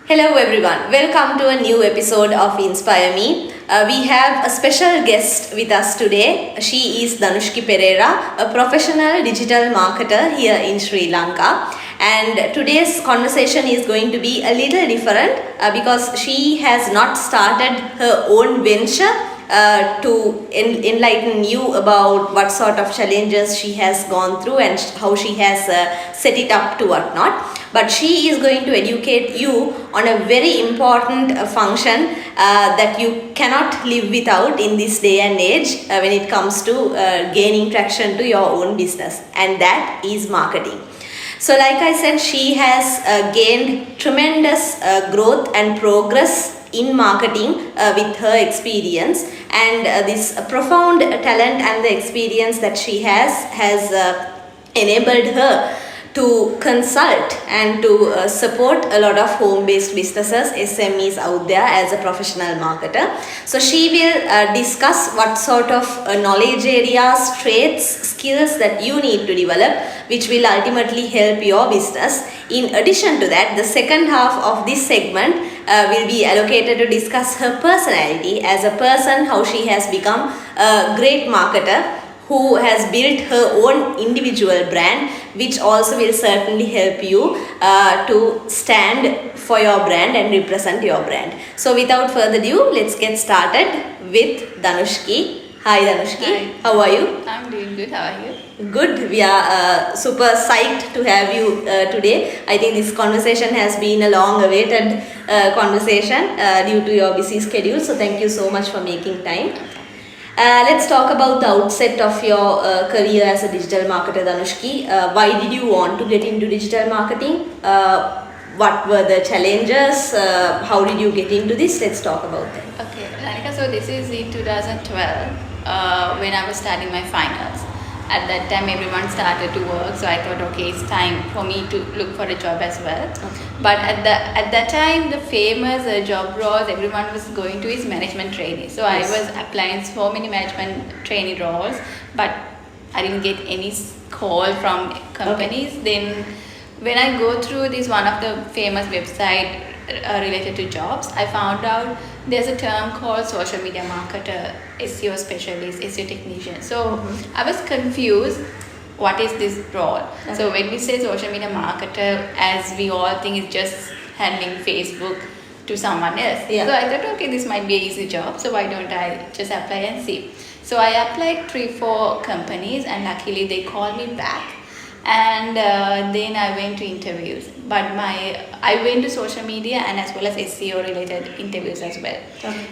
Hello everyone, welcome to a new episode of Inspire Me. We have a special guest with us today. She is Dhanushki Pereira, a professional digital marketer here in Sri Lanka. And today's conversation is going to be a little different because she has not started her own venture to enlighten you about what sort of challenges she has gone through and how she has set it up to whatnot. But she is going to educate you on a very important function that you cannot live without in this day and age when it comes to gaining traction to your own business, and that is marketing. So like I said, she has gained tremendous growth and progress in marketing with her experience, and this profound talent and the experience that she has enabled her to consult and to support a lot of home-based businesses, SMEs out there as a professional marketer. So she will discuss what sort of knowledge areas, traits, skills that you need to develop, which will ultimately help your business. In addition to that, the second half of this segment will be allocated to discuss her personality as a person, how she has become a great marketer who has built her own individual brand, which also will certainly help you to stand for your brand and represent your brand. So without further ado, let's get started with Dhanushki. Hi Dhanushki, Hi. How are you? I'm doing good. How are you? Good. We are super psyched to have you today. I think this conversation has been a long-awaited conversation due to your busy schedule. So thank you so much for making time. Let's talk about the outset of your career as a digital marketer, Dhanushki. Why did you want to get into digital marketing? What were the challenges? How did you get into this? Let's talk about that. Okay, Lanika, so this is in 2012 when I was starting my finals. At that time, everyone started to work, so I thought, okay, it's time for me to look for a job as well. Okay. But at that time, the famous job roles everyone was going to is management training. So Yes. I was applying so many management training roles, but I didn't get any call from companies. Then when I go through this one of the famous website related to jobs, I found out there's a term called social media marketer, SEO specialist, SEO technician. So I was confused, what is this role? So when we say social media marketer, as we all think it's just handling Facebook to someone else. Yeah. So I thought, okay, this might be an easy job, so why don't I just apply and see? So I applied 3-4 companies, and luckily they called me back. And then I went to interviews, but I went to social media and as well as SEO related interviews as well. Okay.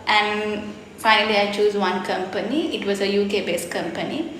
And finally I chose one company. It was a UK based company,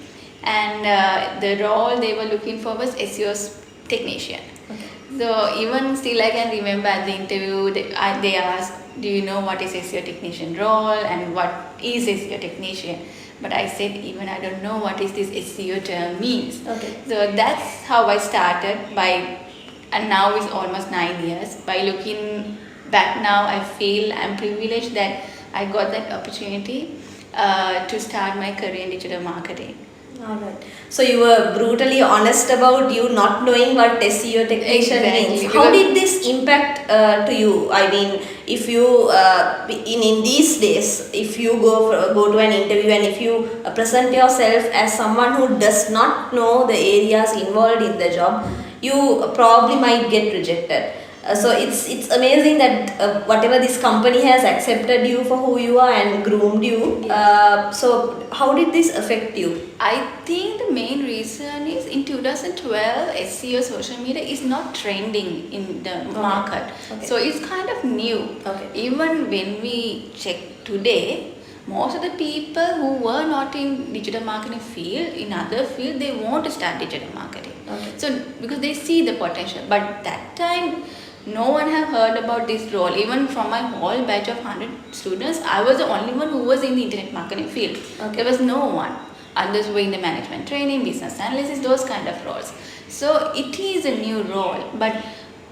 and the role they were looking for was SEO technician. Okay. So even still I can remember at the interview they asked, do you know what is SEO technician role and what is SEO technician? But I said, even I don't know what is this SEO term means. Okay. So that's how I started and now it's almost 9 years. By looking back now, I feel I'm privileged that I got that opportunity to start my career in digital marketing. Alright. So you were brutally honest about you not knowing what SEO technician Exactly. means. How did this impact to you? I mean, if you in these days, if you go to an interview and if you present yourself as someone who does not know the areas involved in the job, you probably might get rejected. So it's amazing that whatever this company has accepted you for who you are and groomed you. Yes. So how did this affect you? I think the main reason is in 2012 SEO social media is not trending in the market. Okay. So it's kind of new. Okay. Even when we check today, most of the people who were not in digital marketing field, in other field, they want to start digital marketing. Okay. So because they see the potential. But that time, no one have heard about this role. Even from my whole batch of 100 students, I was the only one who was in the internet marketing field. Okay. There was no one. Others were in the management training, business analysis, those kind of roles. So it is a new role, but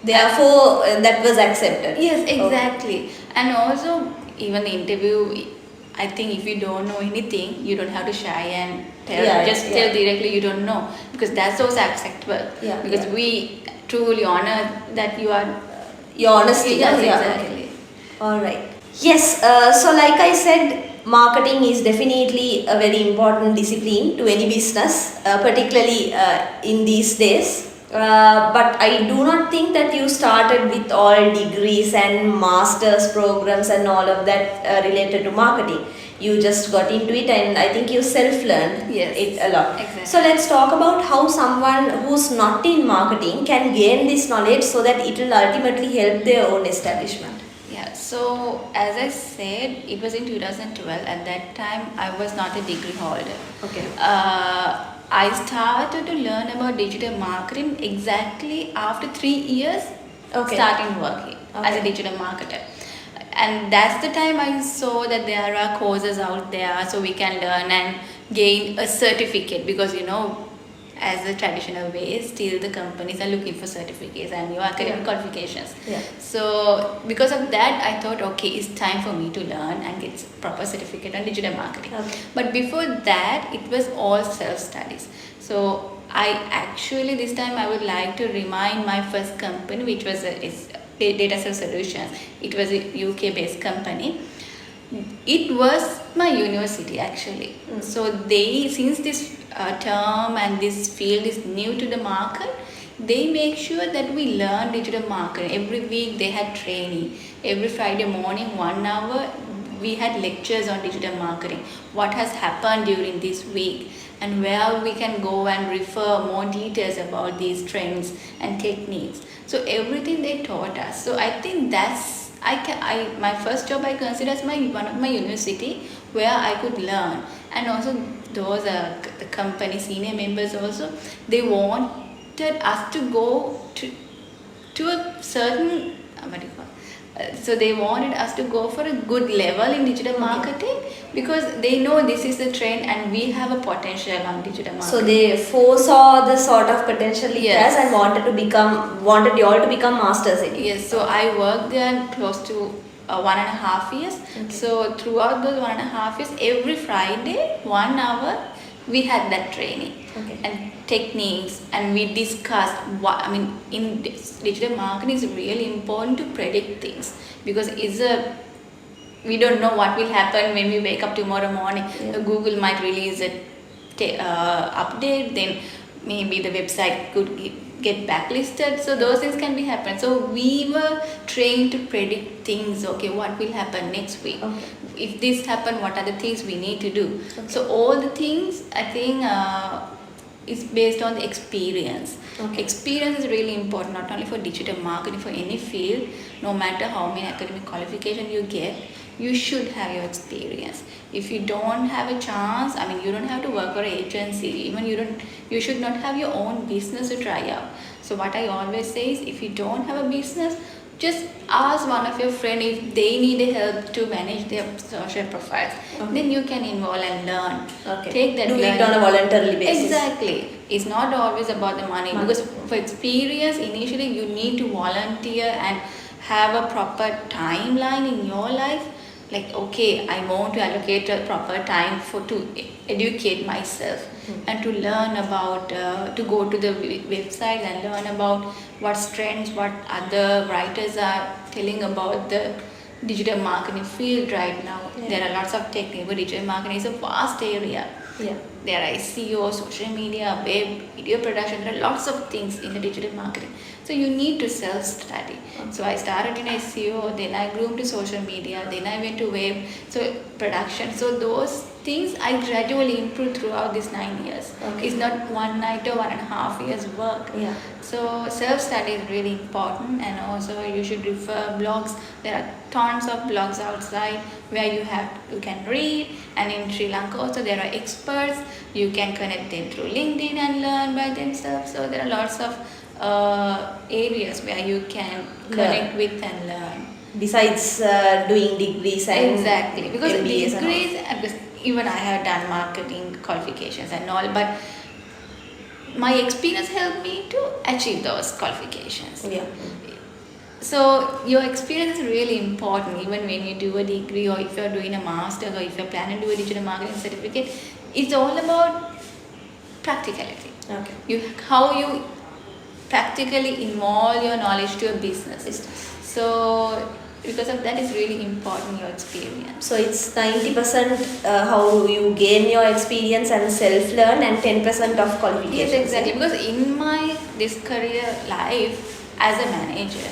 Therefore, that was accepted. yes, exactly. And also, even the interview, I think if you don't know anything, you don't have to shy and tell. Yeah, Just yeah. tell directly you don't know, because that's also acceptable. Yeah, Because yeah. we truly honor that you are Your honesty. Yes, Yeah, exactly. okay. All right. Yes. So like I said, marketing is definitely a very important discipline to any business, particularly in these days. But I do not think that you started with all degrees and masters programs and all of that related to marketing. You just got into it, and I think you self-learned Yes, it a lot. exactly. So let's talk about how someone who's not in marketing can gain this knowledge so that it will ultimately help their own establishment. Yeah, so as I said, it was in 2012. At that time, I was not a degree holder. Okay. I started to learn about digital marketing exactly after 3 years Okay. starting working as a Okay. digital marketer. And that's the time I saw that there are courses out there so we can learn and gain a certificate, because as the traditional way, still the companies are looking for certificates and your academic Yeah. qualifications. Yeah. So because of that, I thought, okay, it's time for me to learn and get proper certificate on digital marketing. Okay. But before that, it was all self-studies. So I actually, this time I would like to remind my first company, which was Data Cell Solutions. It was a UK-based company. It was my university actually. So they, since this term and this field is new to the market, they make sure that we learn digital marketing. Every week they had training. Every Friday morning, 1 hour, we had lectures on digital marketing. What has happened during this week, and where we can go and refer more details about these trends and techniques. So everything they taught us. So I think that's my first job I consider as one of my university where I could learn. And also those the company senior members also, they wanted us to go to a certain what do you call so they wanted us to go for a good level in digital marketing, because they know this is the trend and we have a potential on digital marketing. So they foresaw the sort of potential it Yes. has and wanted you all to become masters in it. Yes, so I worked there close to 1.5 years. So throughout those 1.5 years, every Friday, 1 hour, we had that training and techniques, and we discussed in digital marketing is really important to predict things, because we don't know what will happen when we wake up tomorrow morning. Google might release a update, then maybe the website could get blacklisted. So those things can be happen. So we were trained to predict things. Okay, what will happen next week? If this happen, what are the things we need to do? So all the things, I think is based on the experience. Experience is really important, not only for digital marketing, for any field. No matter how many academic qualification you get, you should have your experience. If you don't have a chance, you don't have to work for an agency. Even you should not have your own business to try out. So what I always say is, if you don't have a business, just ask one of your friends if they need help to manage their social profiles. Then you can involve and learn. Take that Do learning. it on a voluntarily basis. Exactly. It's not always about the money. Because for experience, initially you need to volunteer and have a proper timeline in your life. Like, okay, I want to allocate a proper time to educate myself and to learn about, to go to the website and learn about what's trends, what other writers are telling about the digital marketing field right now. There are lots of techniques, but digital marketing is a vast area. There are SEO, social media, web, video production. There are lots of things in the digital marketing. So you need to self-study. So I started in SEO, then I grew to social media, then I went to web, so production. So those things I gradually improved throughout these 9 years. It's not one night or 1.5 years work. So self-study is really important, and also you should refer blogs. There are tons of blogs outside where you can read, and in Sri Lanka also there are experts. You can connect them through LinkedIn and learn by themselves. So there are lots of areas where you can connect with and learn. Besides doing degrees and exactly, because MBAs degrees, even I have done marketing qualifications and all, but my experience helped me to achieve those qualifications. So your experience is really important, even when you do a degree, or if you're doing a master's, or if you're planning to do a digital marketing certificate. It's all about practicality. How you practically involve your knowledge to a business. So because of that, it's really important your experience. So it's 90% how you gain your experience and self-learn, and 10% of qualifications. Yes, exactly. Because in my this career life as a manager,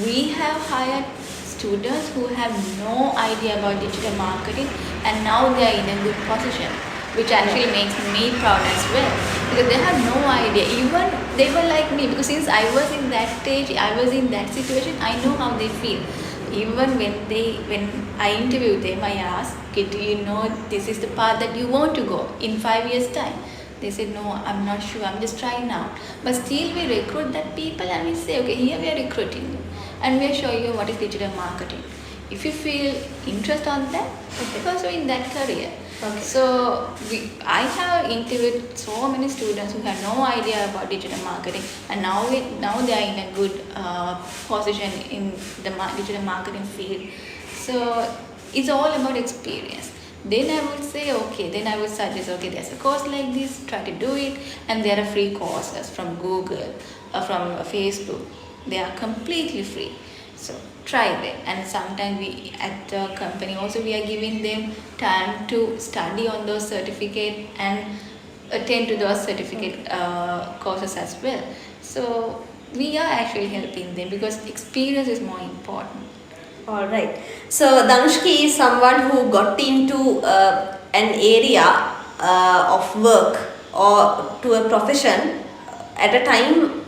we have hired students who have no idea about digital marketing, and now they are in a good position, which actually makes me proud as well, because they had no idea. Even they were like me, because since I was in that stage, I was in that situation, I know how they feel. Even when I interviewed them, I asked, okay, do you know this is the path that you want to go in 5 years time? They said, no, I'm not sure, I'm just trying out. But still we recruit that people, and we say, okay, here we are recruiting you, and we are showing you what is digital marketing. If you feel interest on that, okay, also in that career. Okay. So I have interviewed so many students who had no idea about digital marketing, and now they are in a good position in the digital marketing field. So it's all about experience. Then I would say, okay, then I would suggest, okay, there's a course like this, try to do it, and there are free courses from Google, from Facebook. They are completely free. So try them. And sometimes we at the company also we are giving them time to study on those certificate and attend to those certificate courses as well. So we are actually helping them because experience is more important. All right. So Dhanushki is someone who got into an area of work or to a profession at a time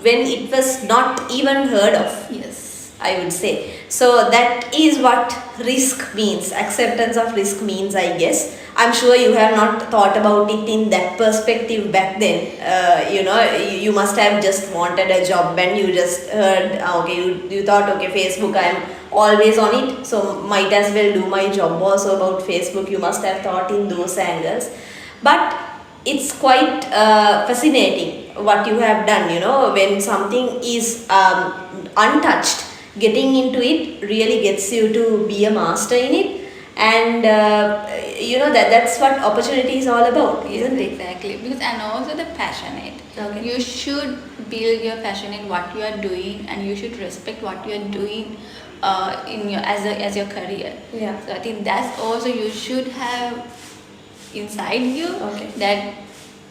when it was not even heard of. Yes. I would say. So that is what risk means, acceptance of risk means, I guess. I'm sure you have not thought about it in that perspective back then. You must have just wanted a job and you just heard, okay, you thought, okay, Facebook, I'm always on it, so might as well do my job also about Facebook. You must have thought in those angles. But it's quite fascinating what you have done, when something is untouched, getting into it really gets you to be a master in it. And that's what opportunity is all about, isn't it? Exactly. Because and also the passionate. Okay. You should build your passion in what you are doing, and you should respect what you are doing in your as your career. Yeah. So I think that's also you should have inside you. Okay. That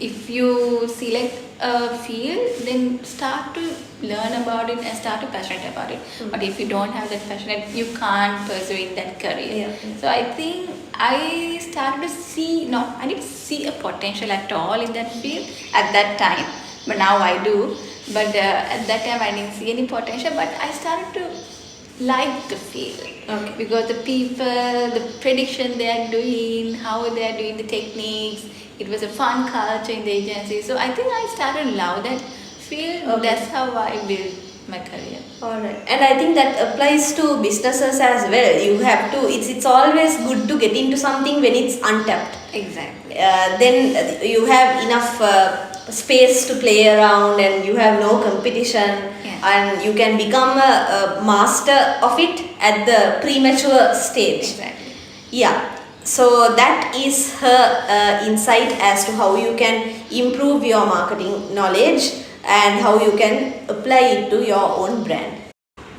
if you select a field, then start to learn about it and start to passionate about it. But if you don't have that passionate, you can't pursue in that career. Yeah. So I think I started to see, no, I didn't see a potential at all in that field at that time, but now I do. But at that time I didn't see any potential, but I started to like the field. Okay. Because the people, the prediction they are doing, how they are doing the techniques, it was a fun culture in the agency. So I think I started to love that field. Okay. That's how I built my career. Alright, and I think that applies to businesses as well. You have to, it's always good to get into something when it's untapped. Exactly. Then you have enough space to play around and you have no competition. Yeah. And you can become a master of it at the premature stage. Exactly. Yeah. So that is her insight as to how you can improve your marketing knowledge and how you can apply it to your own brand.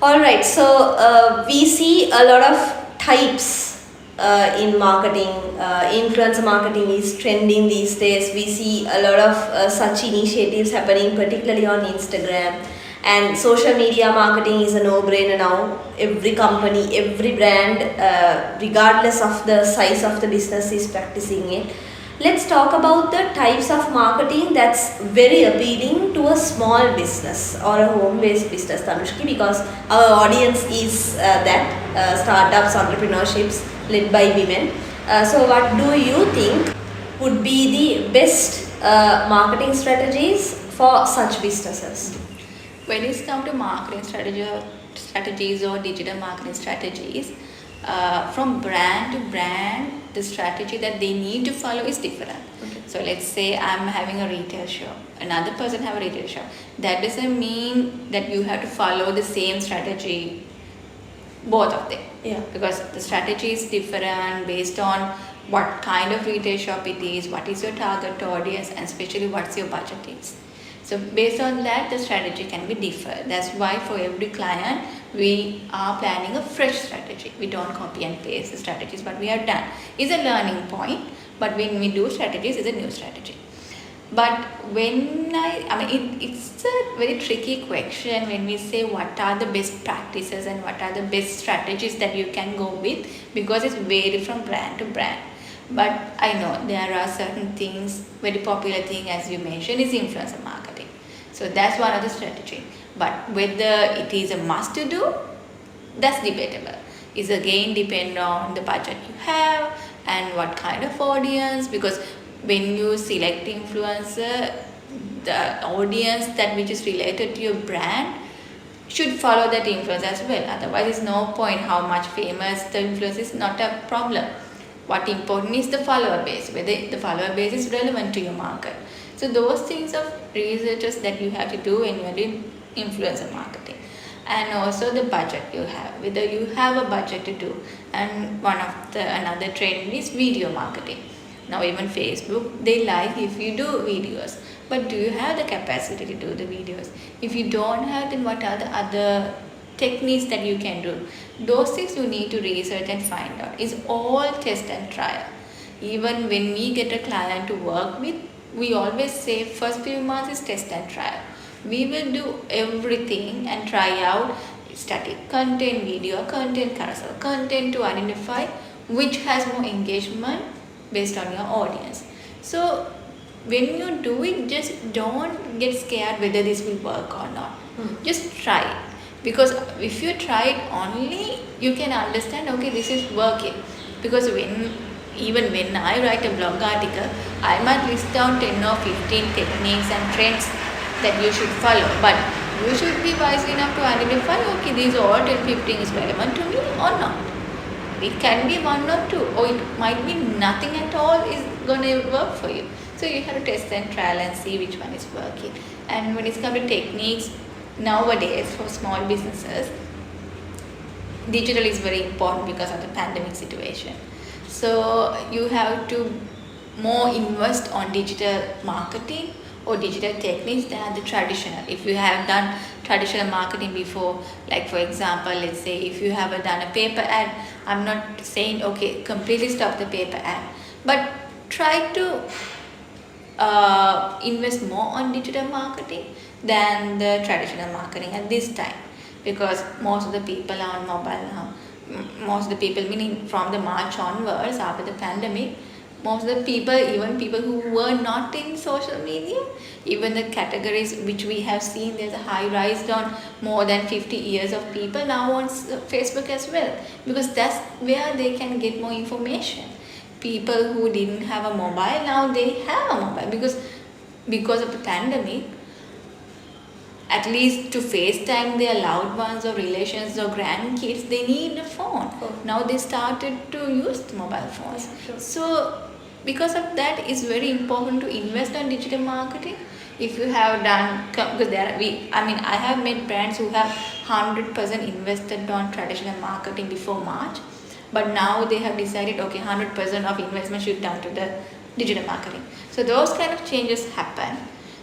Alright, so we see a lot of types in marketing. Influencer marketing is trending these days. We see a lot of such initiatives happening, particularly on Instagram. And social media marketing is a no-brainer now. Every company, every brand, regardless of the size of the business, is practicing it. Let's talk about the types of marketing that's very appealing to a small business or a home-based business, Dhanushki, because our audience is startups, entrepreneurships led by women. So what do you think would be the best marketing strategies for such businesses? When it's come to marketing strategies or digital marketing strategies, from brand to brand, the strategy that they need to follow is different. Okay. So let's say I'm having a retail shop, another person have a retail shop. That doesn't mean that you have to follow the same strategy, both of them. Yeah. Because the strategy is different based on what kind of retail shop it is, what is your target audience, and especially what's your budget is. So So based on that, the strategy can be different. That's why for every client, we are planning a fresh strategy. We don't copy and paste the strategies what we have done. It's a learning point, but when we do strategies, it's a new strategy. But when it's a very tricky question when we say what are the best practices and what are the best strategies that you can go with, because it's vary from brand to brand. But I know there are certain things, very popular thing as you mentioned is influencer marketing. So that's one of the strategy. But whether it is a must to do, that's debatable. It's again depend on the budget you have and what kind of audience, because when you select influencer, the audience that which is related to your brand should follow that influence as well. Otherwise, there's no point how much famous the influence is not a problem. What important is the follower base, whether the follower base is relevant to your market. So those things of researches that you have to do when you're doing influencer marketing. And also the budget you have, whether you have a budget to do. And another trend is video marketing. Now even Facebook, they like if you do videos, but do you have the capacity to do the videos? If you don't have, then what are the other techniques that you can do? Those things you need to research and find out. It's all test and trial. Even when we get a client to work with, we always say first few months is test and trial. We will do everything and try out static content, video content, carousel content to identify which has more engagement based on your audience. So when you do it, just don't get scared whether this will work or not. Just try it. Because if you try it only, you can understand, okay, this is working. Because even when I write a blog article, I might list down 10 or 15 techniques and trends that you should follow. But you should be wise enough to identify, okay, these all 10, 15 is relevant to me or not. It can be one or two, or it might be nothing at all is going to work for you. So you have to test and trial and see which one is working. And when it comes to techniques, nowadays for small businesses, digital is very important because of the pandemic situation. So you have to more invest on digital marketing or digital techniques than the traditional. If you have done traditional marketing before, like for example, let's say if you have done a paper ad, I'm not saying okay, completely stop the paper ad, but try to invest more on digital marketing than the traditional marketing at this time, because most of the people are on mobile now. Most of the people, meaning from the March onwards after the pandemic, most of the people, even people who were not in social media, even the categories which we have seen, there's a high rise on more than 50 years of people now on Facebook as well, because that's where they can get more information. People who didn't have a mobile, now they have a mobile because of the pandemic. At least to FaceTime their loved ones or relations or grandkids, they need a phone. Now they started to use the mobile phones. Yeah, sure. So because of that, it's very important to invest on digital marketing. If you have done, because I have met brands who have 100% invested on traditional marketing before March, but now they have decided, okay, 100% of investment should done to the digital marketing. So those kind of changes happen.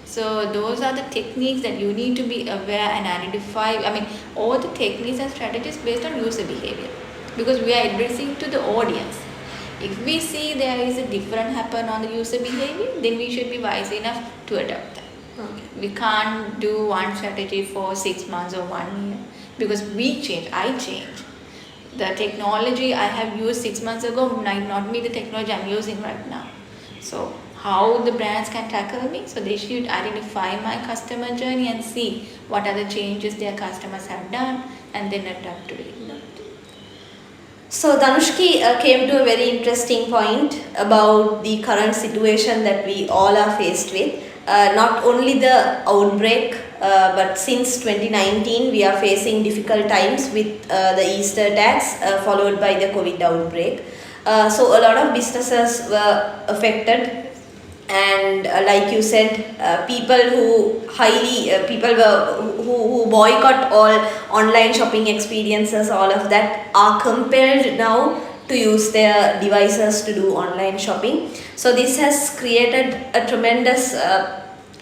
So those are the techniques that you need to be aware and identify. All the techniques and strategies based on user behavior, because we are addressing to the audience. If we see there is a different happen on the user behavior, then we should be wise enough to adopt that. Okay. We can't do one strategy for 6 months or 1 year, because we change, I change. The technology I have used 6 months ago might not be the technology I'm using right now. So how the brands can tackle me? So they should identify my customer journey and see what are the changes their customers have done and then adapt to it. So Dhanushki came to a very interesting point about the current situation that we all are faced with. Not only the outbreak, but since 2019 we are facing difficult times with the Easter attacks followed by the COVID outbreak. So a lot of businesses were affected, and like you said, people who boycott all online shopping experiences, all of that, are compelled now to use their devices to do online shopping. So this has created a tremendous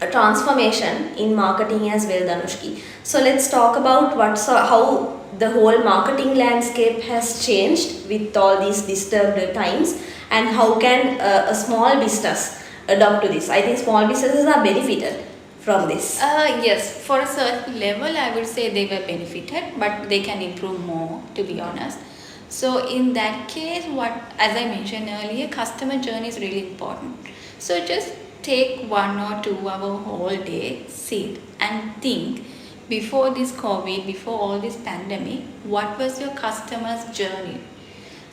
a transformation in marketing as well, Danushki. So let's talk about how the whole marketing landscape has changed with all these disturbed times, and how can a small business adopt to this. I think small businesses are benefited from this. Yes, for a certain level, I would say they were benefited, but they can improve more, to be honest. So in that case, what, as I mentioned earlier, customer journey is really important. So just take 1 or 2 hour whole day, sit and think before this COVID, before all this pandemic, what was your customer's journey?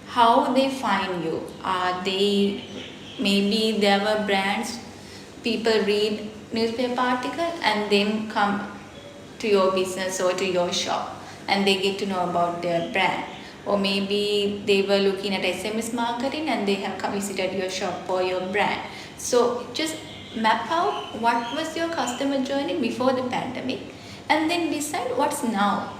How they find you? Are they, maybe there were brands, people read newspaper article and then come to your business or to your shop and they get to know about their brand. Or maybe they were looking at SMS marketing and they have come visited your shop or your brand. So just map out what was your customer journey before the pandemic and then decide what's now.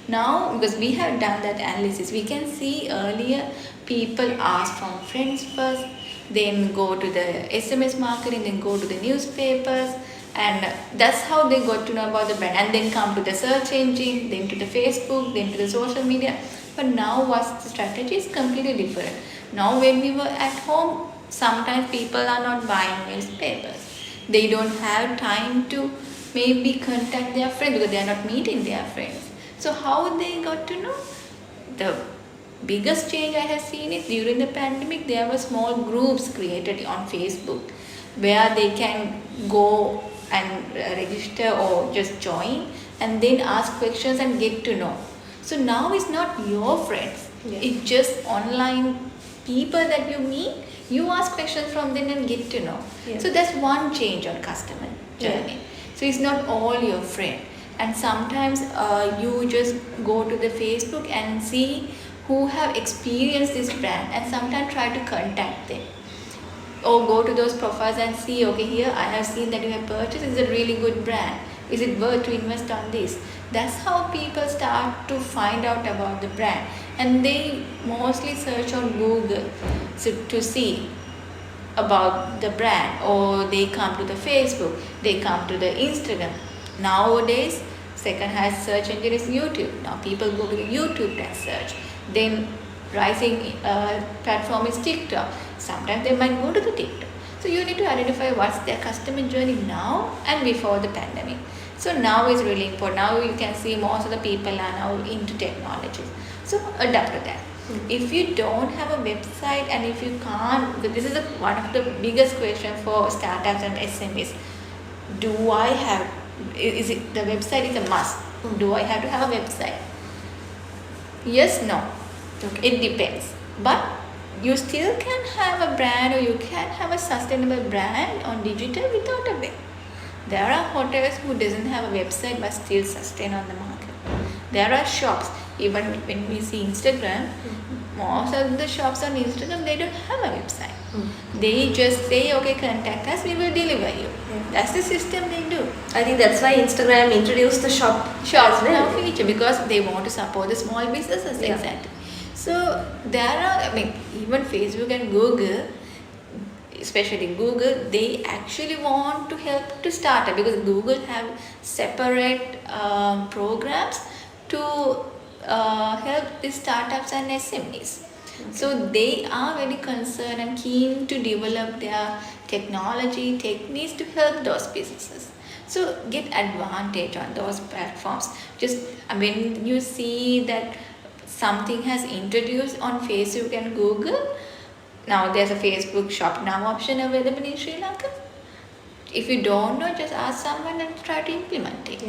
Now, because we have done that analysis, we can see earlier people ask from friends first, then go to the SMS marketing, then go to the newspapers, and that's how they got to know about the brand, and then come to the search engine, then to the Facebook, then to the social media. But now what's the strategy is completely different. Now when we were at home, sometimes people are not buying newspapers. They don't have time to maybe contact their friends because they are not meeting their friends. So how they got to know? The biggest change I have seen is during the pandemic, there were small groups created on Facebook where they can go and register or just join and then ask questions and get to know. So now it's not your friends, it's just online people that you meet, you ask questions from them and get to know. So that's one change on customer journey. So it's not all your friend. And sometimes you just go to the Facebook and see who have experienced this brand and sometimes try to contact them. Or go to those profiles and see, okay, here I have seen that you have purchased, it's a really good brand. Is it worth to invest on this? That's how people start to find out about the brand. And they mostly search on Google to see about the brand, or they come to the Facebook, they come to the Instagram. Nowadays, second highest search engine is YouTube. Now people go to the YouTube and search. Then rising platform is TikTok. Sometimes they might go to the TikTok. So you need to identify what's their customer journey now and before the pandemic. So now is really important. Now you can see most of the people are now into technology. So adapt to that. If you don't have a website and if you can't, this is one of the biggest questions for startups and SMEs. Do I have, is it, the website is a must? Do I have to have a website? Yes, no. Okay. It depends. But you still can have a brand, or you can have a sustainable brand on digital without a web. There are hotels who doesn't have a website but still sustain on the market. There are shops, even when we see Instagram, most of the shops on Instagram, they don't have a website. They just say, okay, contact us, we will deliver you. That's the system they do. I think that's why Instagram introduced the shop now feature, because they want to support the small businesses. Exactly. So there are, I mean, even Facebook and Google, especially Google, they actually want to help to start up, because Google have separate programs to help the startups and SMEs. So they are very concerned and keen to develop their technology techniques to help those businesses. So get advantage on those platforms. Just when you see that something has introduced on Facebook and Google, now there's a Facebook shop now option available in Sri Lanka. If you don't know, just ask someone and try to implement it.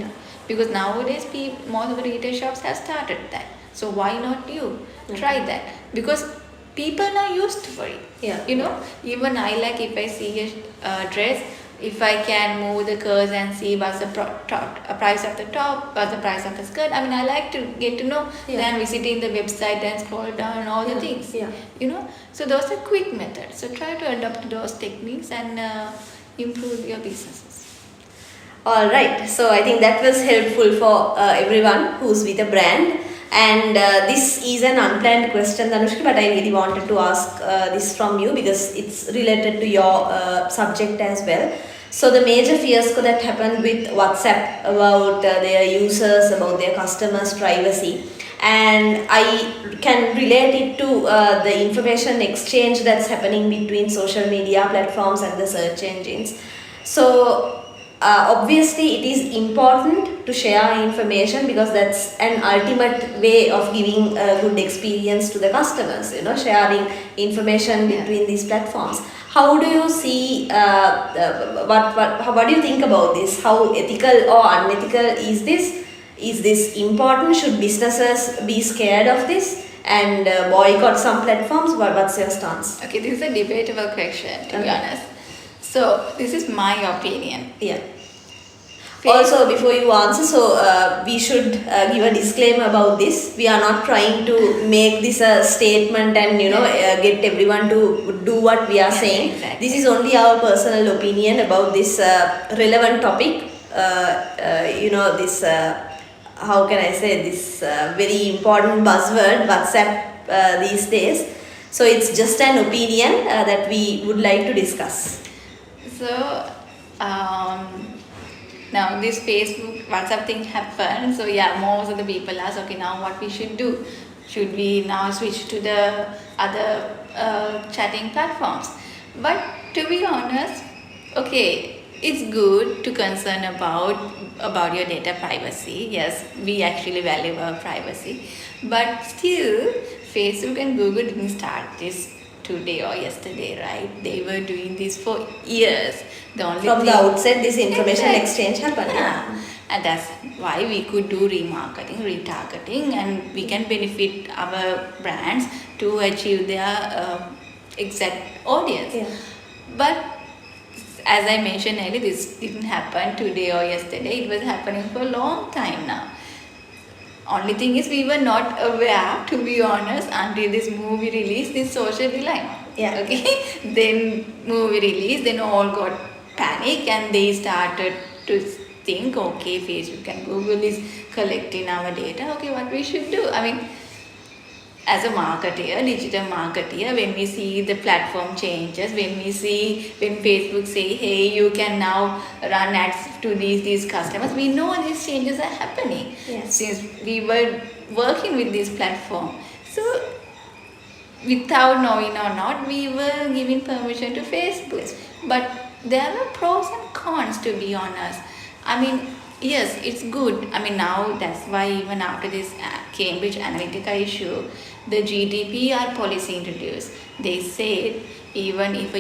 Because nowadays most of the retail shops have started that. So why not you try that? Because people are used for it. You know, even I like, if I see a dress, if I can move the curves and see what's the price of the top, what's the price of the skirt. I mean, I like to get to know than visiting the website and scroll down all the things. You know, so those are quick methods. So try to adopt those techniques and improve your businesses. Alright, so I think that was helpful for everyone who's with a brand. And this is an unplanned question, Danushki, but I really wanted to ask this from you because it's related to your subject as well. So the major fiasco that happened with WhatsApp about their users, about their customers' privacy, and I can relate it to the information exchange that's happening between social media platforms and the search engines. So obviously it is important to share information because that's an ultimate way of giving a good experience to the customers, you know, sharing information between these platforms. How do you see what do you think about this? How ethical or unethical is this? Is this important? Should businesses be scared of this and boycott some platforms? What's your stance? Okay, this is a debatable question, to be Okay. honest. So this is my opinion. Yeah. Also, before you answer, so we should give a disclaimer about this. We are not trying to make this a statement and get everyone to do what we are saying. Exactly. This is only our personal opinion about this relevant topic. This how can I say this very important buzzword WhatsApp these days. So it's just an opinion that we would like to discuss. So now this Facebook WhatsApp thing happened. So yeah, most of the people ask, okay, now what we should do? Should we now switch to the other chatting platforms? But to be honest, okay, it's good to concern about your data privacy. Yes, we actually value our privacy, but still, Facebook and Google didn't start this today or yesterday, right? They were doing this for years. From the outset, this information Exactly. exchange happened. Yeah. And that's why we could do remarketing, retargeting, and we can benefit our brands to achieve their exact audience. Yeah. But as I mentioned earlier, this didn't happen today or yesterday. It was happening for a long time now. Only thing is we were not aware, to be honest, until this movie released, this Social Dilemma. Yeah. Okay. Then movie released, then all got panic and they started to think, okay, Facebook and Google is collecting our data. Okay, what we should do? I mean, as a marketer, digital marketer, when we see the platform changes, when Facebook say, hey, you can now run ads to these customers, we know these changes are happening. Yes. Since we were working with this platform. So without knowing or not, we were giving permission to Facebook. But there are pros and cons, to be honest. I mean, yes, it's good. I mean, now that's why even after this Cambridge Analytica issue, the GDPR policy introduced. They said even if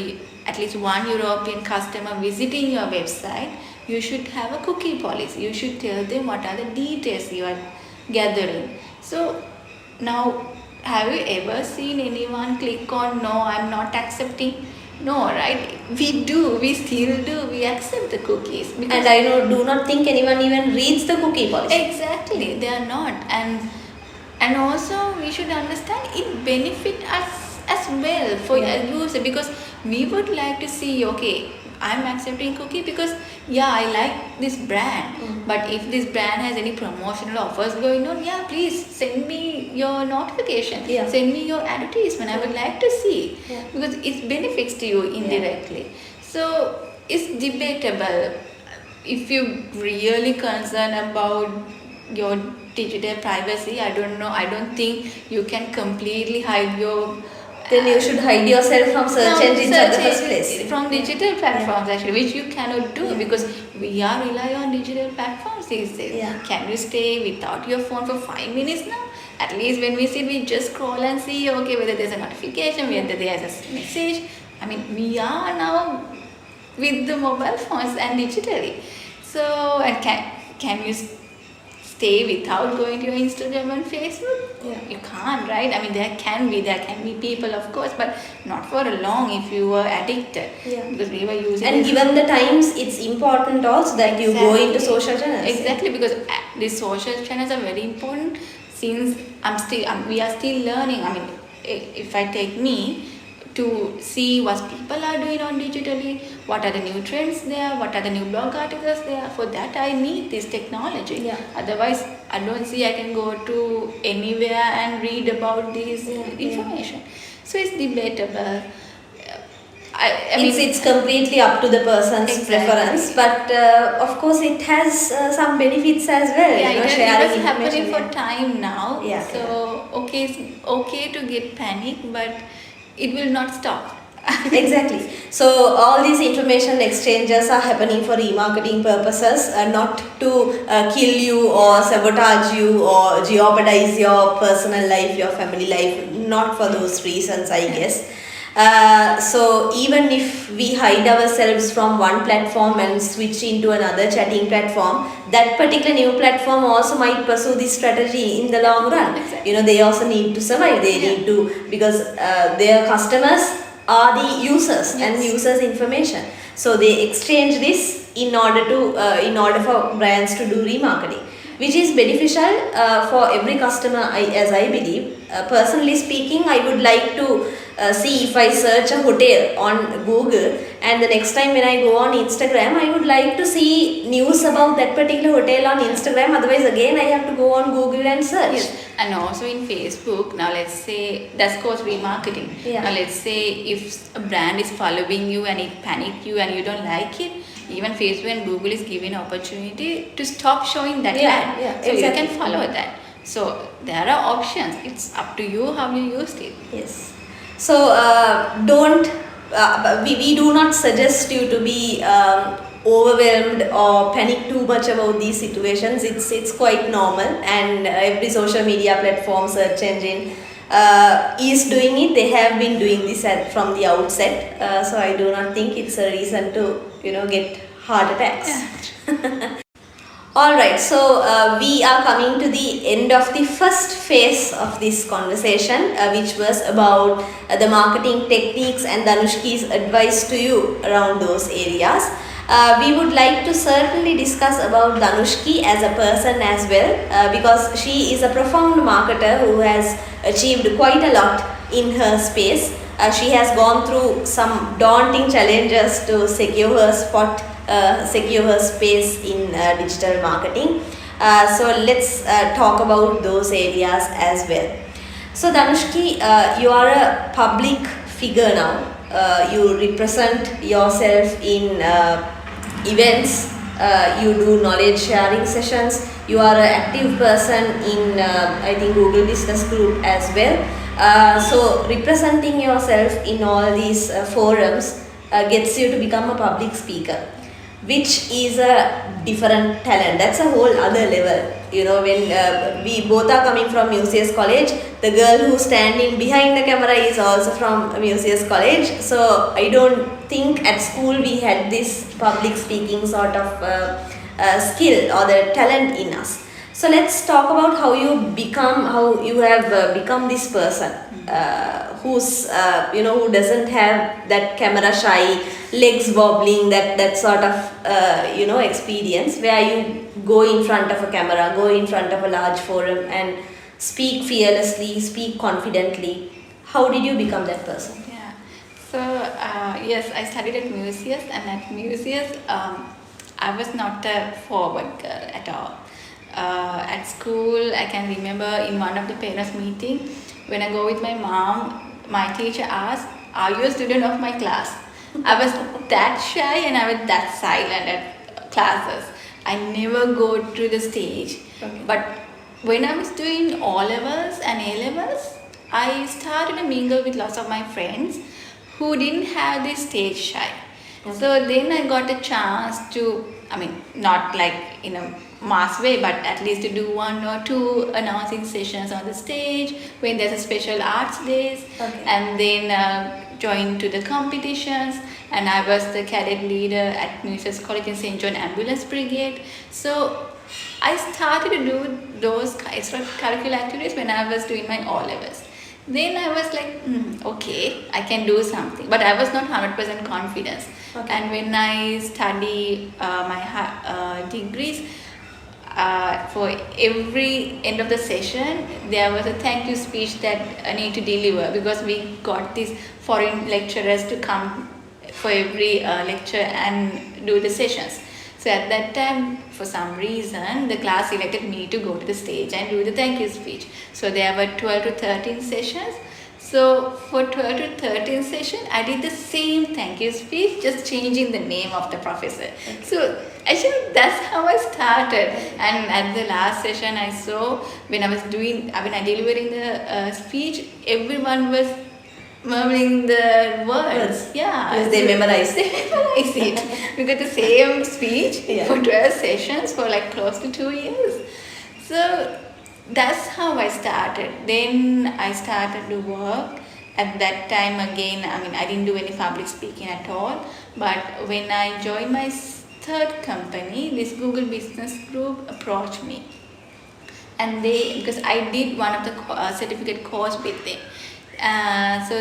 at least one European customer visiting your website, you should have a cookie policy. You should tell them what are the details you are gathering. So now, have you ever seen anyone click on no, I'm not accepting? No, right? We do, we still do, we accept the cookies. And I do not think anyone even reads the cookie policy. Exactly, they are not. And also we should understand it benefit us as well for a user, because we would like to see, okay, I'm accepting cookie because I like this brand. But if this brand has any promotional offers going on, please send me your notification. Send me your advertisement. I would like to see because it benefits to you indirectly. So it's debatable. If you really concerned about your digital privacy, I don't know. I don't think you can completely hide your. Then you should hide yourself from search engines at the first place. From digital platforms actually, which you cannot do because we are rely on digital platforms these days. Can you stay without your phone for 5 minutes now? At least when we sit, we just scroll and see, okay, whether there's a notification, whether there's a message. I mean, we are now with the mobile phones and digitally. So, and can you stay without going to your Instagram and Facebook? You can't, right? I mean, there can be people, of course, but not for a long if you were addicted. Because we were using. And given the times, it's important also that you go into social channels. Exactly, because these social channels are very important. Since we are still learning. I mean, if I take me to see what people are doing on digitally, what are the new trends there, what are the new blog articles there. For that, I need this technology. Otherwise, I don't see I can go to anywhere and read about this information. So it's debatable. I mean, it's completely up to the person's Exactly. preference, but of course it has some benefits as well. yeah, You know, it sharing was happening information. for time now. Yeah, So okay, it's okay to get panic, but it will not stop. Exactly. So all these information exchanges are happening for remarketing purposes, not to kill you or sabotage you or jeopardize your personal life, your family life. Not for those reasons, I guess. So even if we hide ourselves from one platform and switch into another chatting platform, that particular new platform also might pursue this strategy in the long run. Exactly. You know, they also need to survive. They Yeah. need to, because their customers are the users and Yes. users information, so they exchange this in order for brands to do remarketing, which is beneficial for every customer, as I believe. Personally speaking, I would like to see if I search a hotel on Google, and the next time when I go on Instagram, I would like to see news about that particular hotel on Instagram. Otherwise, again, I have to go on Google and search. Yes, and also in Facebook. Now let's say that's called remarketing. Yeah. Now let's say if a brand is following you and it panic you and you don't like it, even Facebook and Google is giving opportunity to stop showing that Yeah, ad. yeah, so exactly. you can follow that. So there are options. It's up to you how you used it. Yes. So don't we do not suggest you to be overwhelmed or panic too much about these situations. It's quite normal, and every social media platform, search engine is doing it. They have been doing this from the outset. So I do not think it's a reason to get heart attacks. Alright, so we are coming to the end of the first phase of this conversation, which was about the marketing techniques and Dhanushki's advice to you around those areas. We would like to certainly discuss about Dhanushki as a person as well, because she is a profound marketer who has achieved quite a lot in her space. She has gone through some daunting challenges to secure her spot, secure her space in digital marketing. So let's talk about those areas as well. So Dhanushki, you are a public figure now. You represent yourself in events. You do knowledge sharing sessions. You are an active person in I think Google Business Group as well. So representing yourself in all these forums gets you to become a public speaker, which is a different talent. That's a whole other level. When we both are coming from Musaeus College, the girl who's standing behind the camera is also from Musaeus College. So I don't think at school we had this public speaking sort of skill or the talent in us. So let's talk about how you have become this person who's who doesn't have that camera shy, legs wobbling, that sort of experience where you go in front of a camera, go in front of a large forum and speak fearlessly, speak confidently. How did you become that person? Yeah. So yes, I studied at Musaeus, and at Musaeus, I was not a forward girl at all. At school, I can remember in one of the parents' meeting, when I go with my mom, my teacher asked, "Are you a student of my class?" I was that shy and I was that silent at classes. I never go to the stage. Okay. But when I was doing O levels and A levels, I started to mingle with lots of my friends who didn't have this stage shy. Okay. So then I got a chance to, not like in a mass way, but at least to do 1 or 2 announcing sessions on the stage when there's a special arts days. Okay. And then joined to the competitions, and I was the cadet leader at Musaeus College in St. John Ambulance Brigade. So I started to do those extracurricular activities when I was doing my O levels. Then I was like, okay, I can do something, but I was not 100% confident. Okay. And when I study my degrees, for every end of the session, there was a thank you speech that I need to deliver, because we got these foreign lecturers to come for every lecture and do the sessions. So at that time, for some reason, the class elected me to go to the stage and do the thank you speech. So there were 12 to 13 sessions. So for 12 to 13 session, I did the same thank you speech, just changing the name of the professor. So actually that's how I started. And at the last session, I saw when I delivering the speech, everyone was murmuring the words. Yeah. Because they memorized. They memorized it. We got the same speech Yeah. for 12 sessions for like close to 2 years. So that's how I started. Then I started to work. At that time again, I didn't do any public speaking at all. But when I joined my third company, this Google Business Group approached me. And because I did one of the certificate course with them. So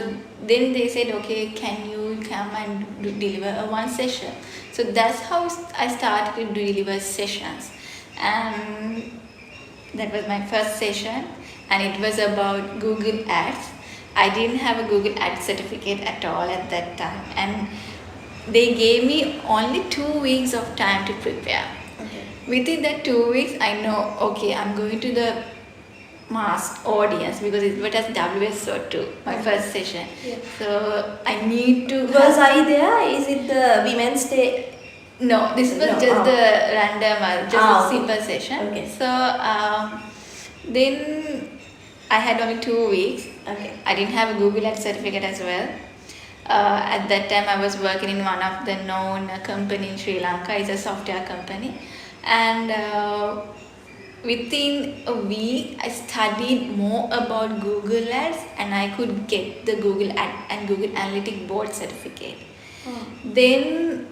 then they said, okay, can you come and deliver one session? So that's how I started to deliver sessions. And that was my first session, and it was about Google Ads. I didn't have a Google Ads certificate at all at that time, and they gave me only 2 weeks of time to prepare. Okay. Within that 2 weeks, I know, okay, I'm going to the mass audience because it was WSO2, my first session. Yeah. So I need to. Was I there? Is it the Women's Day? No, this was No, just the random, just a okay. simple session. Okay. So then I had only 2 weeks. Okay. I didn't have a Google Ads certificate as well. At that time, I was working in one of the known company in Sri Lanka. It's a software company, and within a week, I studied more about Google Ads, and I could get the Google Ad and Google Analytics Board certificate. Then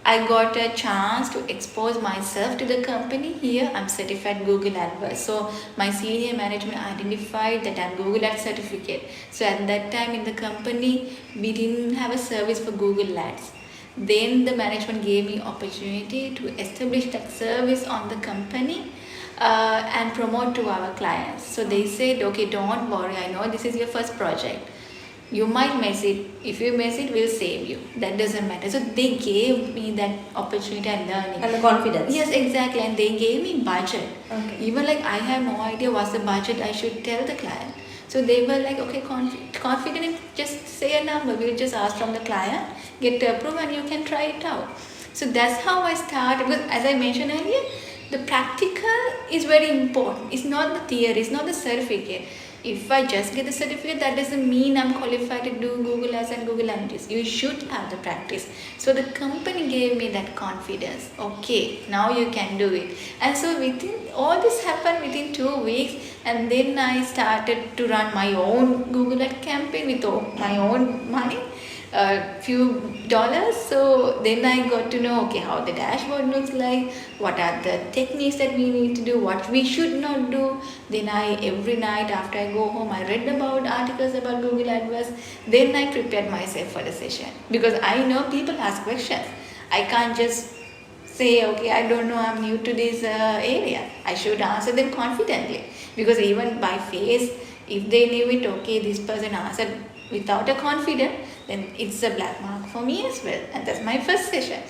I got a chance to expose myself to the company. Here I'm certified Google AdWords. So my senior management identified that I'm Google Ads certificate. So at that time in the company, we didn't have a service for Google Ads. Then the management gave me opportunity to establish that service on the company and promote to our clients. So they said, okay, don't worry. I know this is your first project. You might miss it. If you miss it, we'll save you. That doesn't matter. So they gave me that opportunity and learning. And the confidence. Yes, exactly. And they gave me budget. Okay. Even like I have no idea what's the budget I should tell the client. So they were like, okay, confident, just say a number. We'll just ask from the client, get to approve, and you can try it out. So that's how I started. Because as I mentioned earlier, the practical is very important. It's not the theory, it's not the certificate. If I just get the certificate, that doesn't mean I'm qualified to do Google Ads and Google Analytics. You should have the practice. So the company gave me that confidence. Okay, now you can do it. And so all this happened within 2 weeks, and then I started to run my own Google Ad campaign with my own money. A few dollars. So then I got to know, okay, how the dashboard looks like, what are the techniques that we need to do, what we should not do. Then every night after I go home, I read about articles about Google AdWords. Then I prepared myself for the session, because I know people ask questions. I can't just say, okay, I don't know, I'm new to this area. I should answer them confidently, because even by face, if they knew it, okay, this person answered without a confidence, then it's a black mark for me as well. And that's my first session.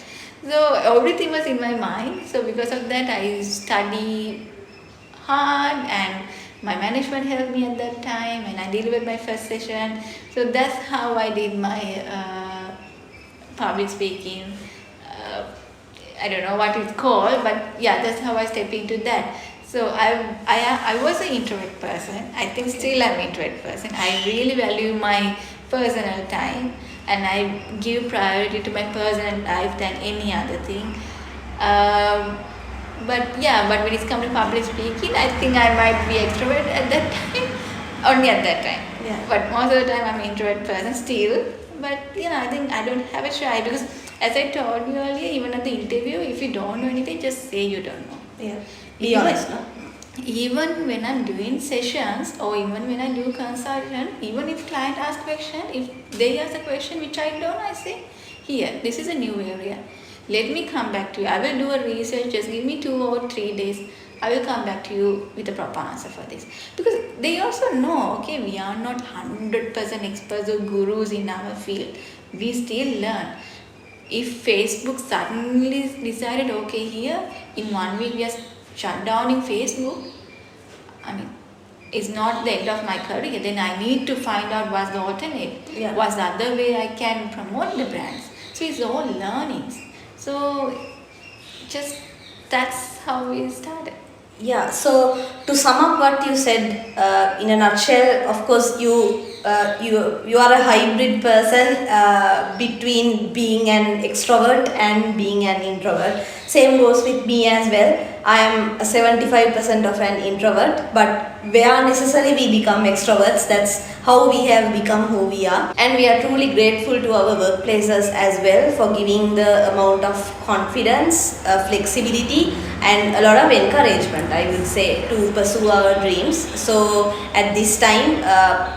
So everything was in my mind. So because of that, I studied hard, and my management helped me at that time, and I delivered my first session. So that's how I did my public speaking. I don't know what it's called, but yeah, that's how I stepped into that. So I was an introvert person. I think still I'm an introvert person. I really value my personal time, and I give priority to my personal life than any other thing. But when it's come to public speaking, I think I might be extrovert at that time, only at that time. Yeah. But most of the time I'm an introvert person still. But I think I don't have a shy, because as I told you earlier, even at the interview, if you don't know anything, just say you don't know. Yeah. Be honest, no? Even when I'm doing sessions, or even when I do consultation, even if client asks question, if they ask a question which I don't, I say, here, this is a new area. Let me come back to you. I will do a research. Just give me 2 or 3 days. I will come back to you with a proper answer for this. Because they also know, okay, we are not 100% experts or gurus in our field. We still learn. If Facebook suddenly decided, okay, here, in 1 week we are shut down in Facebook, is not the end of my career, then I need to find out what's the alternate, Yeah. what's the other way I can promote the brands. So it's all learnings. So just that's how we started. Yeah, so to sum up what you said in a nutshell, of course, you are a hybrid person between being an extrovert and being an introvert. Same goes with me as well. I am a 75% of an introvert, but where necessary we become extroverts. That's how we have become who we are, and we are truly grateful to our workplaces as well for giving the amount of confidence, flexibility, and a lot of encouragement, I would say, to pursue our dreams. So at this time,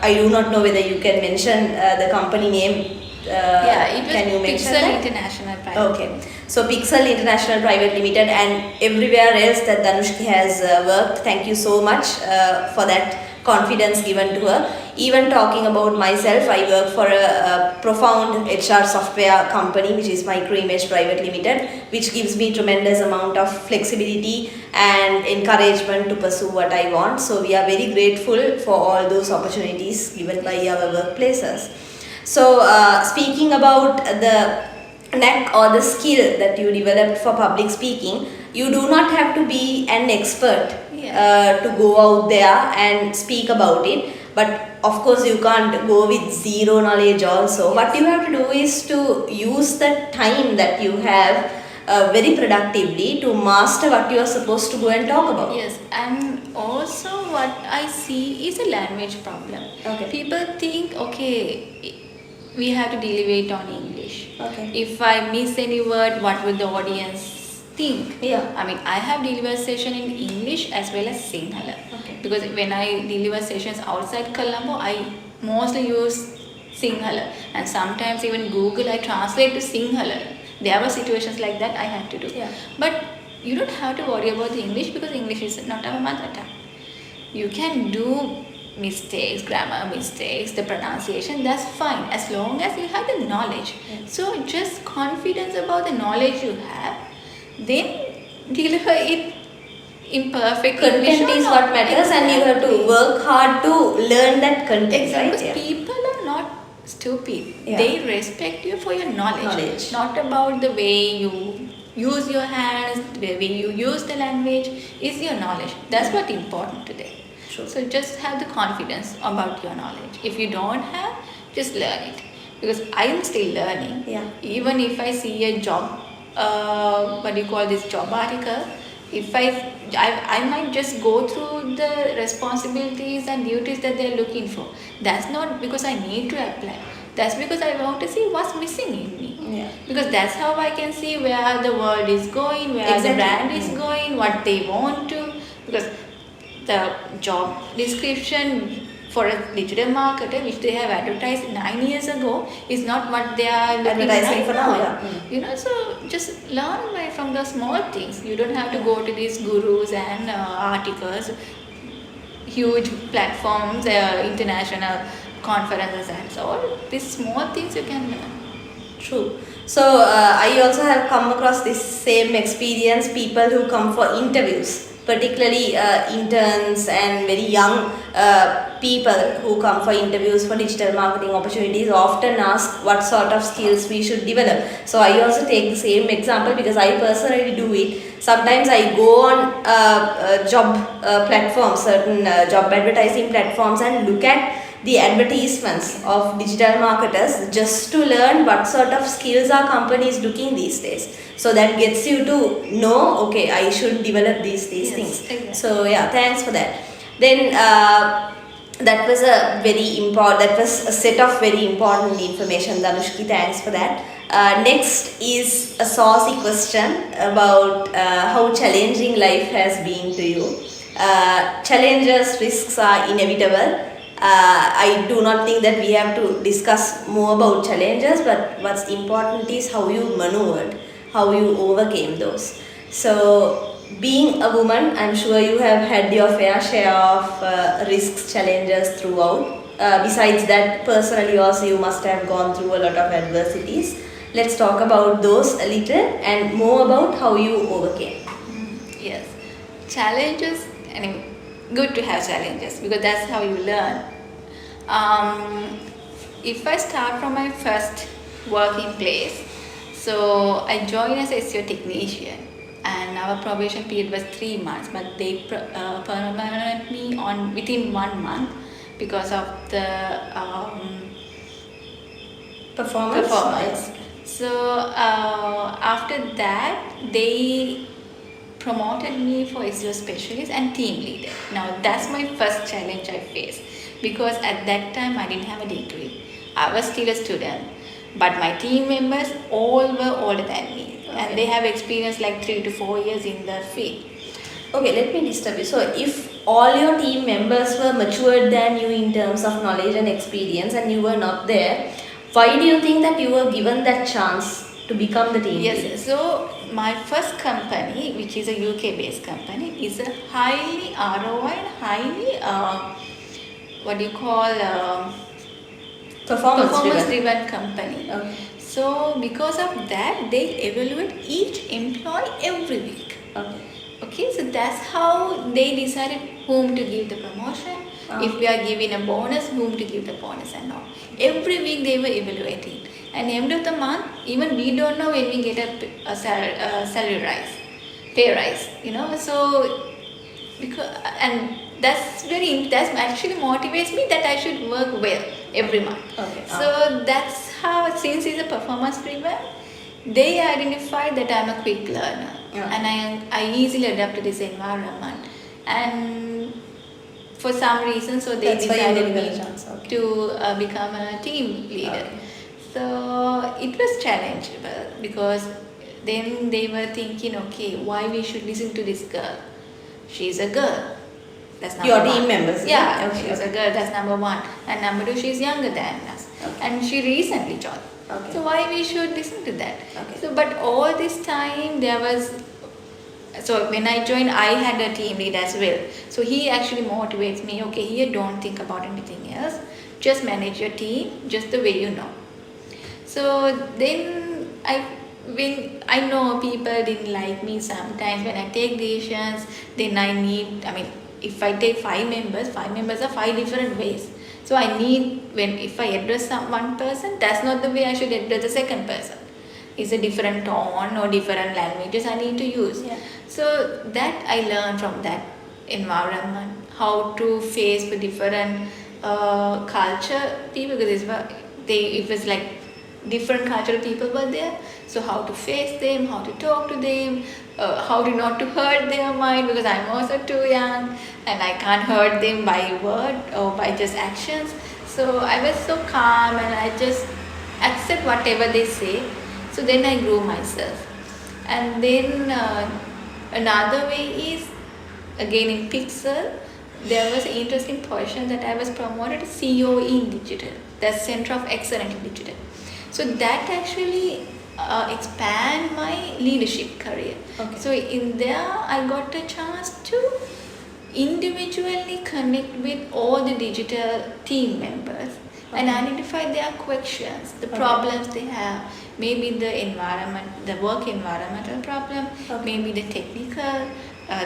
I do not know whether you can mention the company name. Yeah, it was Can you mention Pixel that? International Private. Okay, so Pixel International Private Limited and everywhere else that Danushki has worked, thank you so much for that confidence given to her. Even talking about myself, I work for a profound HR software company, which is Microimage Private Limited, which gives me tremendous amount of flexibility and encouragement to pursue what I want. So we are very grateful for all those opportunities given by our workplaces. So speaking about the knack or the skill that you developed for public speaking, you do not have to be an expert to go out there and speak about it. But of course, you can't go with zero knowledge also. What you have to do is to use the time that you have very productively to master what you are supposed to go and talk about. Yes, and also what I see is a language problem. Okay. People think, okay, we have to deliver it on English. Okay. If I miss any word, what will the audience think? Yeah. I mean, I have delivered session in English as well as Sinhala. Okay. Because when I deliver sessions outside Colombo, I mostly use Sinhala, and sometimes even Google I translate to Sinhala. There were situations like that I had to do. Yeah. But you don't have to worry about the English because English is not our mother tongue. You can do mistakes, grammar mistakes, the pronunciation, that's fine as long as you have the knowledge. Yes. So just confidence about the knowledge you have, then deliver it in perfect English. Content or is not. what matters, and you have to work hard to learn that content, Exactly. right? Because people are not stupid. Yeah. They respect you for your knowledge, not about the way you use your hands, the way you use the language. Is your knowledge. That's what's important today. True. So just have the confidence about your knowledge. If you don't have, just learn it. Because I am still learning. Yeah. Even if I see a job, what do you call this, job article, if I might just go through the responsibilities and duties that they're looking for. That's not because I need to apply. That's because I want to see what's missing in me. Yeah. Because that's how I can see where the world is going, where Exactly. the brand is going, what they want to. Because the job description for a digital marketer, which they have advertised 9 years ago, is not what they are looking Advertising right for now, yeah. You know, so just learn by from the small things. You don't have to go to these gurus and articles, huge platforms, international conferences and so on. These small things you can learn. True. So I also have come across this same experience, people who come for interviews, particularly interns and very young people who come for interviews for digital marketing opportunities often ask what sort of skills we should develop. So I also take the same example because I personally do it. Sometimes I go on job platforms, certain job advertising platforms, and look at the advertisements of digital marketers just to learn what sort of skills are companies looking these days. So that gets you to know, okay, I should develop these Yes, things. exactly. So yeah, thanks for that. Then that was a set of very important information, Danushki. Thanks for that. Next is a saucy question about how challenging life has been to you. Challenges, risks are inevitable. I do not think that we have to discuss more about challenges, but what's important is how you maneuvered, how you overcame those. So, being a woman, I'm sure you have had your fair share of risks, challenges throughout. Besides that, personally also you must have gone through a lot of adversities. Let's talk about those a little and more about how you overcame. Yes, challenges. I mean, good to have challenges because that's how you learn. If I start from my first working place, so I joined as a SEO technician, and our probation period was 3 months, but they permanent me on within 1 month because of the performance. So after that, they promoted me for SEO specialist and team leader. Now that's my first challenge I faced because at that time I didn't have a degree. I was still a student, but my team members all were older than me, and they have experience like 3 to 4 years in the field. Okay, let me disturb you. So, if all your team members were matured than you in terms of knowledge and experience, and you were not there, why do you think that you were given that chance to become the team leader? Yes, so my first company, which is a UK based company, is a highly ROI and highly what do you call performance driven company. Okay. So because of that, they evaluate each employee every week. Okay, so that's how they decided whom to give the promotion, if we are giving a bonus, whom to give the bonus and all. Every week they were evaluating, and end of the month, even we don't know when we get a salary rise, pay rise, you know. So because that's actually motivates me that I should work well every month. Okay. So that's how, since it's a performance driven, they identify that I'm a quick learner and I easily adapt to this environment, and for some reason, so they decided me to become a team leader. Okay. So it was challengeable because then they were thinking, okay, why we should listen to this girl? She's a girl. That's number Your one. team members? Yeah, Okay. she's a girl. That's number one. And number two, she's younger than us, and she recently joined. Okay. So why we should listen to that? Okay. So, but all this time there was. So when I joined, I had a team lead as well. So he actually motivates me. Okay, here don't think about anything else. Just manage your team just the way you know. So then when I know people didn't like me sometimes when I take decisions, then if I take 5 members are 5 different ways. So I need, if I address one person, that's not the way I should address the second person. It's a different tone or different languages I need to use. Yeah. So that I learned from that environment, how to face the different culture people, because it was like different cultural people were there. So how to face them, how to talk to them, how to not to hurt their mind, because I'm also too young and I can't hurt them by word or by just actions. So I was so calm and I just accept whatever they say. So then I grew myself. And then another way is, again in Pixel, there was an interesting portion that I was promoted as COE in digital, that's Center of Excellence in Digital. So that actually expand my leadership career. Okay. So in there, I got a chance to individually connect with all the digital team members and identify their questions, the problems they have, maybe the work environmental problem, maybe the technical,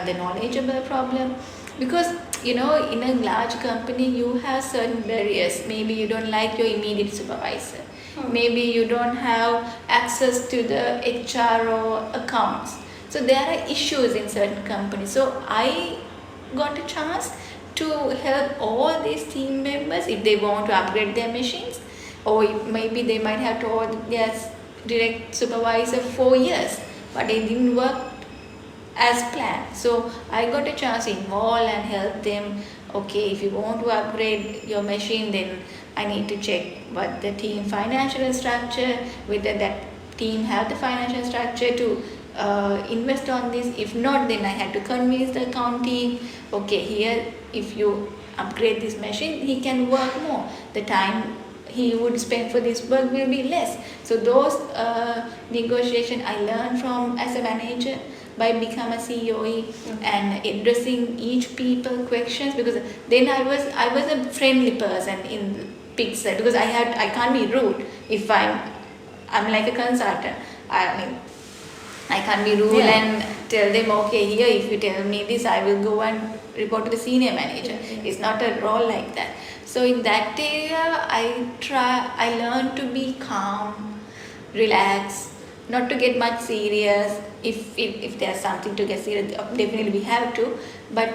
the knowledgeable problem. Because in a large company you have certain barriers. Maybe you don't like your immediate supervisor. Maybe you don't have access to the HR or accounts. So there are issues in certain companies. So I got a chance to help all these team members if they want to upgrade their machines, or maybe they might have told their direct supervisor 4 years, but it didn't work as planned. So I got a chance to involve and help them. Okay, if you want to upgrade your machine, then I need to check what the team financial structure, whether that team have the financial structure to invest on this. If not, then I had to convince the account team, okay, here if you upgrade this machine, he can work more. The time he would spend for this work will be less. So those negotiation I learned from as a manager by becoming a COE and addressing each people questions, because then I was a friendly person in Pixel, because I can't be rude if I'm like a consultant. I can't be rude Yeah. and tell them, okay, here, if you tell me this, I will go and report to the senior manager. It's not a role like that. So in that area, I learn to be calm, relax, not to get much serious. If there's something to get serious, definitely we have to. But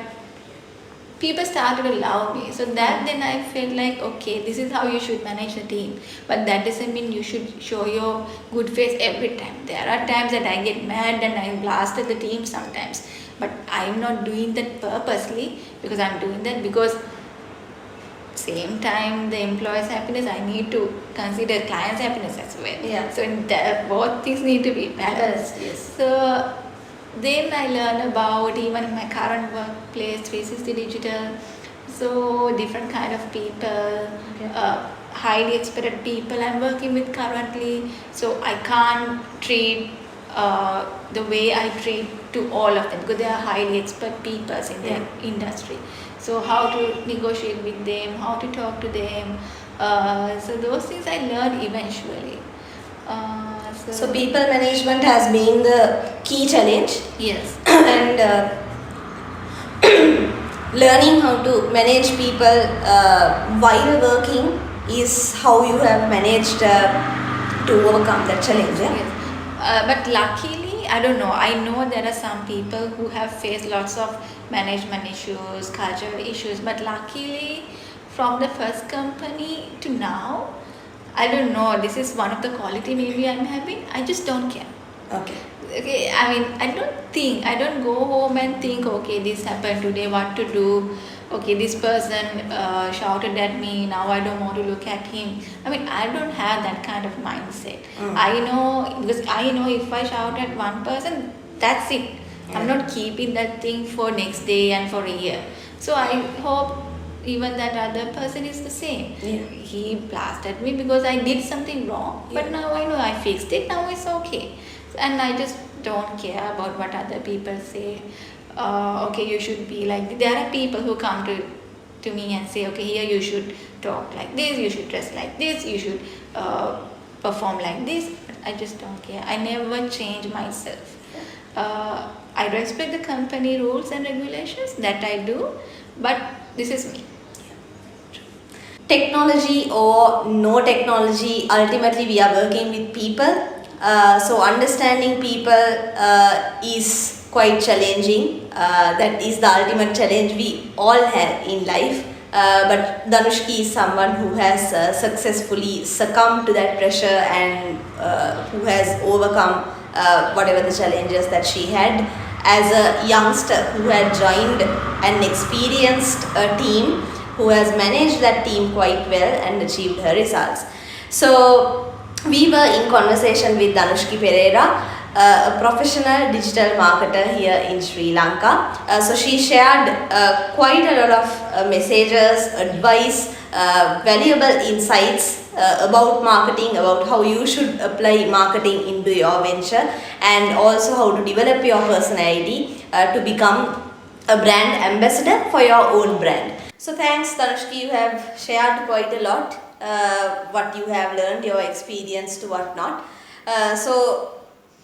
people started to love me, so that then I felt like, okay, this is how you should manage the team. But that doesn't mean you should show your good face every time. There are times that I get mad and I blast at the team sometimes, but I'm not doing that purposely, because I'm doing that because same time the employee's happiness, I need to consider client's happiness as well. Yeah. So in that, both things need to be balanced. Yes. So then I learned about, even in my current workplace, 360 Digital, so different kind of people, highly expected people I'm working with currently. So I can't treat the way I treat to all of them, because they are highly expert people in their industry. So how to negotiate with them, how to talk to them. So those things I learned eventually. So people management has been the key challenge. Yes. And learning how to manage people while working is how you have managed to overcome that challenge. Yeah? Yes. But luckily, I don't know. I know there are some people who have faced lots of management issues, cultural issues. But luckily, from the first company to now, I don't know. This is one of the quality maybe I'm having. I just don't care. Okay. Okay, I mean, I don't go home and think, okay, this happened today, what to do. Okay, this person shouted at me, now I don't want to look at him. I mean, I don't have that kind of mindset. I know, because I know if I shout at one person, that's it. I'm not keeping that thing for next day and for a year. So I hope even that other person is the same. Yeah. He blasted me because I did something wrong, but now I know I fixed it, now it's okay. And I just don't care about what other people say. Okay, you should be like, there are people who come to me and say, okay, here you should talk like this, you should dress like this, you should perform like this. But I just don't care. I never change myself. I respect the company rules and regulations, that I do, but this is me. Technology or no technology, ultimately we are working with people. So understanding people is quite challenging. That is the ultimate challenge we all have in life. But Dhanushki is someone who has successfully succumbed to that pressure and who has overcome whatever the challenges that she had. As a youngster who had joined an experienced team, who has managed that team quite well and achieved her results. So we were in conversation with Dhanushki Pereira, a professional digital marketer here in Sri Lanka. So she shared quite a lot of messages, advice, valuable insights about marketing, about how you should apply marketing into your venture, and also how to develop your personality to become a brand ambassador for your own brand. So thanks Dhanushki, you have shared quite a lot, what you have learned, your experience to whatnot. So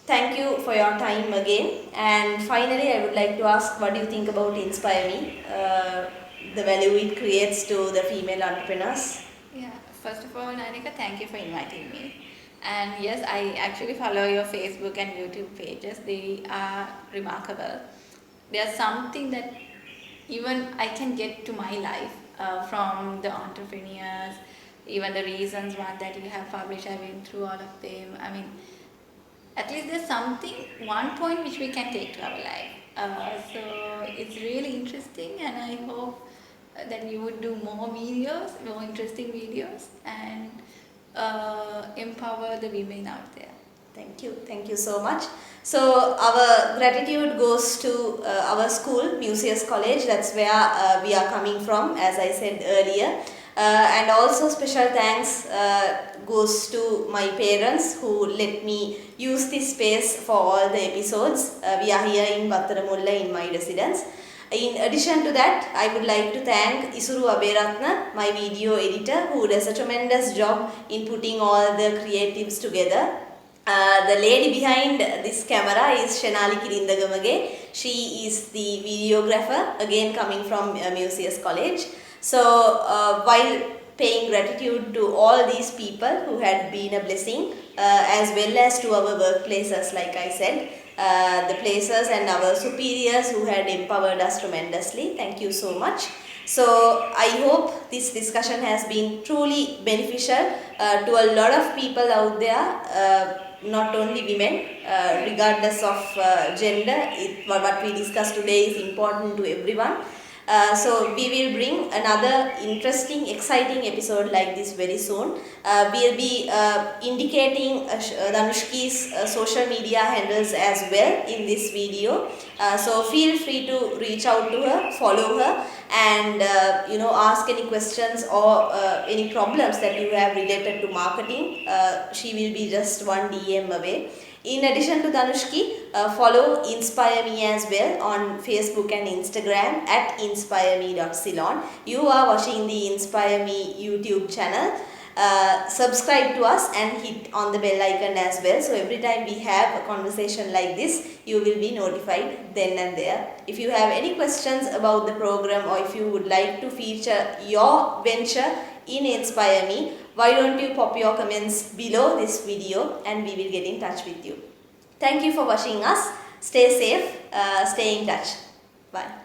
thank you for your time again. And finally I would like to ask, what do you think about Inspire Me, the value it creates to the female entrepreneurs? Yeah, first of all, Nanika, thank you for inviting me. And yes, I actually follow your Facebook and YouTube pages. They are remarkable. They are something that even I can get to my life from the entrepreneurs, even the reasons one that you have published. I've been through all of them. I mean, at least there's something, one point which we can take to our life. So it's really interesting, and I hope that you would do more videos, more interesting videos, and empower the women out there. Thank you so much. So our gratitude goes to our school, Museus College. That's where we are coming from, as I said earlier. And also special thanks goes to my parents who let me use this space for all the episodes. We are here in Battaramulla in my residence. In addition to that, I would like to thank Isuru Aberatna, my video editor, who does a tremendous job in putting all the creatives together. The lady behind this camera is Shenali Kirindagamage. She is the videographer, again coming from Museus College. So while paying gratitude to all these people who had been a blessing, as well as to our workplaces, like I said, the places and our superiors who had empowered us tremendously. Thank you so much. So I hope this discussion has been truly beneficial to a lot of people out there, not only women, regardless of gender. What we discussed today is important to everyone. So we will bring another interesting, exciting episode like this very soon. We'll be indicating Dhanushki's social media handles as well in this video. So feel free to reach out to her, follow her, and ask any questions or any problems that you have related to marketing. She will be just one DM away. In addition to Dhanushki, follow Inspire Me as well on Facebook and Instagram at inspireme.ceylon. You are watching the Inspire Me YouTube channel. Subscribe to us and hit on the bell icon as well. So every time we have a conversation like this, you will be notified then and there. If you have any questions about the program, or if you would like to feature your venture in Inspire Me, why don't you pop your comments below this video and we will get in touch with you. Thank you for watching us. Stay safe, stay in touch. Bye.